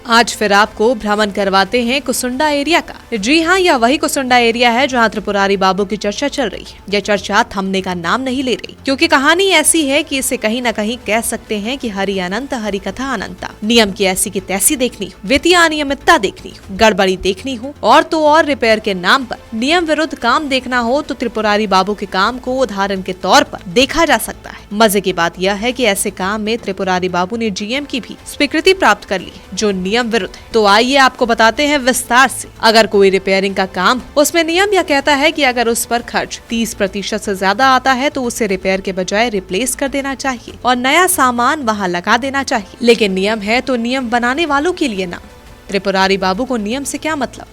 आज फिर आपको भ्रमण करवाते हैं कुसुंडा एरिया का। जी हाँ, यह वही कुसुंडा एरिया है जहाँ त्रिपुरारी बाबू की चर्चा चल रही है। यह चर्चा थमने का नाम नहीं ले रही, क्योंकि कहानी ऐसी है कि इसे कहीं न कहीं कह सकते हैं कि हरि अनंत हरि कथा अनंता। नियम की ऐसी की तैसी देखनी हो, वित्तीय अनियमितता देखनी हो, गड़बड़ी देखनी हो और तो और रिपेयर के नाम पर नियम विरुद्ध काम देखना हो तो त्रिपुरारी बाबू के काम को उदाहरण के तौर पर देखा जा सकता है। मजे की बात यह है कि ऐसे काम में त्रिपुरारी बाबू ने जीएम की भी स्वीकृति प्राप्त कर ली है, जो नियम विरुद्ध है। तो आइए आपको बताते हैं विस्तार से। अगर कोई रिपेयरिंग का काम, उसमें नियम यह कहता है कि अगर उस पर खर्च 30% से ज्यादा आता है तो उसे रिपेयर के बजाय रिप्लेस कर देना चाहिए और नया सामान वहां लगा देना चाहिए। लेकिन नियम है तो नियम बनाने वालों के लिए ना। त्रिपुरारी बाबू को नियम से क्या मतलब?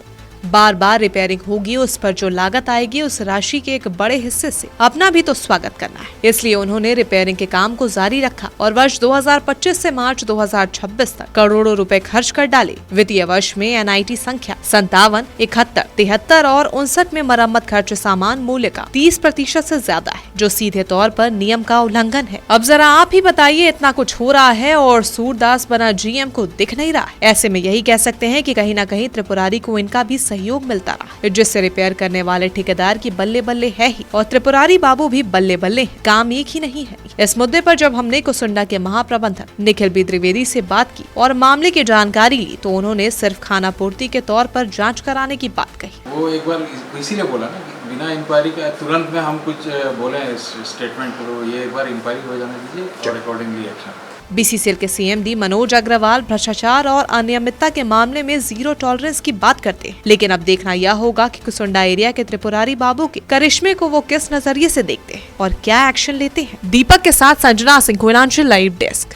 बार बार रिपेयरिंग होगी, उस पर जो लागत आएगी उस राशि के एक बड़े हिस्से से अपना भी तो स्वागत करना है। इसलिए उन्होंने रिपेयरिंग के काम को जारी रखा और वर्ष 2025 से मार्च 2026 तक करोड़ों रुपए खर्च कर डाले। वित्तीय वर्ष में एनआईटी संख्या 57, 71, 73 और 59 में मरम्मत खर्च सामान मूल्य का 30% से ज्यादा है, जो सीधे तौर पर नियम का उल्लंघन है। अब जरा आप ही बताइए, इतना कुछ हो रहा है और सूरदास बना जीएम को दिख नहीं रहा है। ऐसे में यही कह सकते हैं कि कहीं न कहीं त्रिपुरारी को इनका भी सहयोग मिलता रहा, जिससे रिपेयर करने वाले ठेकेदार की बल्ले बल्ले है ही और त्रिपुरारी बाबू भी बल्ले बल्ले है। काम एक ही नहीं है। इस मुद्दे पर जब हमने कुसुंडा के महाप्रबंधक निखिल बी द्विवेदी से बात की और मामले की जानकारी ली तो उन्होंने सिर्फ खानापूर्ति के तौर पर जांच कराने की बात कही। वो एक बार इसीलिए बोला ना कि बिना इंक्वायरी का तुरंत में हम कुछ बोले स्टेटमेंट करो, ये एक बार इंक्वायरी हो जाने दीजिए और अकॉर्डिंगली एक्शन। बीसीसीएल के सीएमडी मनोज अग्रवाल भ्रष्टाचार और अनियमितता के मामले में जीरो टॉलरेंस की बात करते हैं, लेकिन अब देखना यह होगा कि कुसुंडा एरिया के त्रिपुरारी बाबू के करिश्मे को वो किस नजरिए से देखते हैं और क्या एक्शन लेते हैं। दीपक के साथ संजना सिंह, लाइव डेस्क।